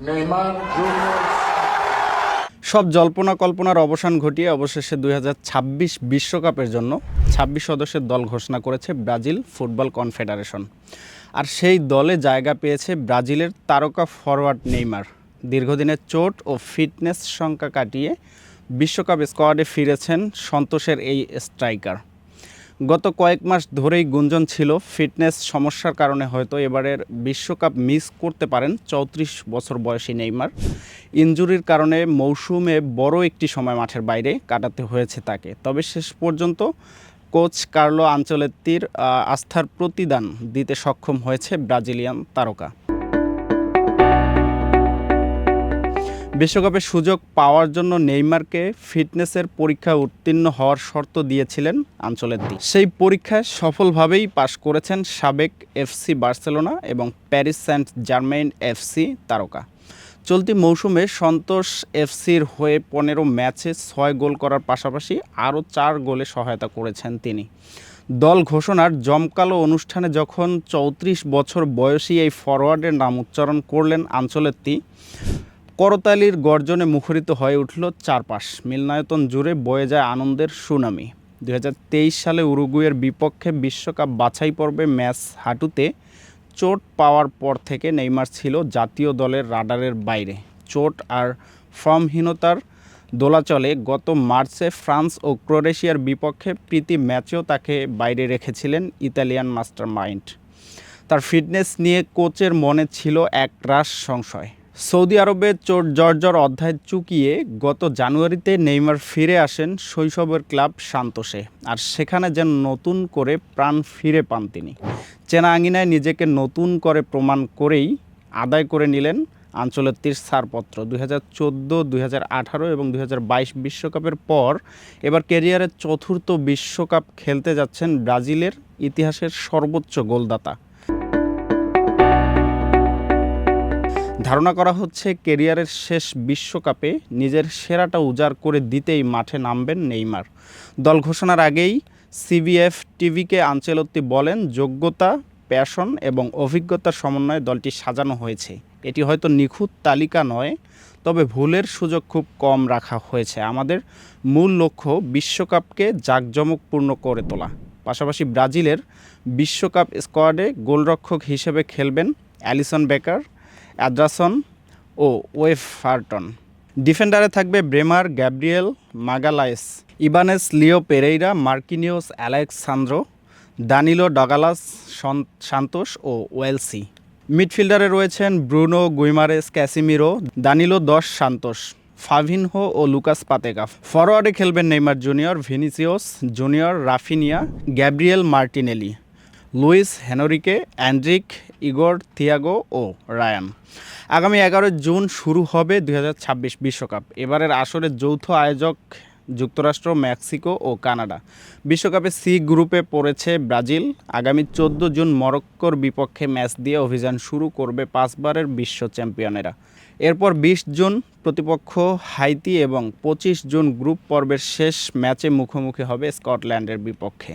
Neymar junior. সব জল্পনা কল্পনার অবসান ঘটিয়ে অবশেষে 2026 বিশ্বকাপের জন্য 26 সদস্যের দল ঘোষণা করেছে ব্রাজিল ফুটবল কনফেডারেশন। আর সেই দলে জায়গা পেয়েছে ব্রাজিলের তারকা ফরওয়ার্ড নেইমার। দীর্ঘদিনের চোট ও ফিটনেস শঙ্কা কাটিয়ে বিশ্বকাপ স্কোয়াডে ফিরেছেন সন্তোষের এই স্ট্রাইকার। গত কয়েক মাস ধরেই গুঞ্জন ছিল ফিটনেস সমস্যার কারণে হয়তো এবারের বিশ্বকাপ মিস করতে পারেন 34 বছর বয়সী নেইমার। ইনজুরির কারণে মৌসুমে বড় একটি সময় মাঠের বাইরে কাটাতে হয়েছে তাকে। তবে শেষ পর্যন্ত কোচ কার্লো আনচেলত্তির আস্থার প্রতিদান দিতে সক্ষম হয়েছে ব্রাজিলিয়ান তারকা। বিশ্বকাপের সুযোগ পাওয়ার জন্য নেইমারকে ফিটনেসের পরীক্ষায় উত্তীর্ণ হওয়ার শর্ত দিয়েছিলেন আনচেলত্তি। সেই পরীক্ষায় সফলভাবেই পাশ করেছেন সাবেক এফসি বার্সেলোনা এবং প্যারিস সেন্ট জার্মেইন এফসি তারকা। চলতি মৌসুমে সন্তোষ এফসির হয়ে 15 ম্যাচে 6 গোল করার পাশাপাশি আরও 4 গোলে সহায়তা করেছেন তিনি। দল ঘোষণার জমকালো অনুষ্ঠানে যখন 34 বছর বয়সী এই ফরওয়ার্ডের নাম উচ্চারণ করলেন আনচেলত্তি, করতালির গর্জনে মুখরিত হয়ে উঠল চারপাশ। মিলনায়তন জুড়ে বয়ে যায় আনন্দের সুনামি। 2023 সালে উরুগুয়ের বিপক্ষে বিশ্বকাপ বাছাই পর্বে ম্যাচ হাঁটুতে চোট পাওয়ার পর থেকে নেইমার ছিল জাতীয় দলের রাডারের বাইরে। চোট আর ফর্মহীনতার দোলাচলে গত মার্চে ফ্রান্স ও ক্রোয়েশিয়ার বিপক্ষে প্রীতি ম্যাচেও তাকে বাইরে রেখেছিলেন ইতালিয়ান মাস্টারমাইন্ড। তার ফিটনেস নিয়ে কোচের মনে ছিল একরাশ সংশয়। সৌদি আরবে চোট জর্জর অধ্যায় চুকিয়ে গত জানুয়ারিতে নেইমার ফিরে আসেন শৈশবের ক্লাব সান্তোসে। আর সেখানে যেন নতুন করে প্রাণ ফিরে পান তিনি। চেনা আঙিনায় নিজেকে নতুন করে প্রমাণ করেই আদায় করে নিলেন আনচেলত্তির ছাড়পত্র। 2014, 2018 এবং 2022 বিশ্বকাপের পর এবার ক্যারিয়ারের চতুর্থ বিশ্বকাপ খেলতে যাচ্ছেন ব্রাজিলের ইতিহাসের সর্বোচ্চ গোলদাতা। ধারণা করা হচ্ছে ক্যারিয়ারের শেষ বিশ্বকাপে নিজের সেরাটা উজাড় করে দিতেই মাঠে নামবেন নেইমার। দল ঘোষণার আগেই সিবিএফ টিভিকে আনচেলত্তি বলেন, যোগ্যতা, প্যাশন এবং অভিজ্ঞতার সমন্বয়ে দলটি সাজানো হয়েছে। এটি হয়তো নিখুঁত তালিকা নয়, তবে ভুলের সুযোগ খুব কম রাখা হয়েছে। আমাদের মূল লক্ষ্য বিশ্বকাপকে জাঁকজমকপূর্ণ করে তোলা। পাশাপাশি ব্রাজিলের বিশ্বকাপ স্কোয়াডে গোলরক্ষক হিসেবে খেলবেন অ্যালিসন বেকার, অ্যাডারসন ও ওয়েফারটন। ডিফেন্ডারে থাকবে Bremer, Gabriel Magalhaes, Ibanez, Leo Pereira, Marquinhos, Alexsandro, Danilo, Douglas Santos ও ওয়েলসি। মিডফিল্ডারে রয়েছেন ব্রুনো, গুইমারেস, ক্যাসিমিরো, দানিলো, দশ সান্তোস, ফাভিনহো ও লুকাস পাতেগা। ফরওয়ার্ডে খেলবেন Neymar Junior, Vinicius Junior, Raphinha, Gabriel Martinelli, Luiz Henrique, Endrick, Igor, Thiago ও রায়ান। আগামী 11 জুন শুরু হবে 2026 বিশ্বকাপ। এবারের আসরের যৌথ আয়োজক যুক্তরাষ্ট্র, মেক্সিকো ও কানাডা। বিশ্বকাপে সি গ্রুপে পড়েছে ব্রাজিল। আগামী 14 জুন মরক্কোর বিপক্ষে ম্যাচ দিয়ে অভিযান শুরু করবে 5 বারের বিশ্ব চ্যাম্পিয়নেরা। এরপর 20 জুন প্রতিপক্ষ হাইতি এবং 25 জুন গ্রুপ পর্বের শেষ ম্যাচে মুখোমুখি হবে স্কটল্যান্ডের বিপক্ষে।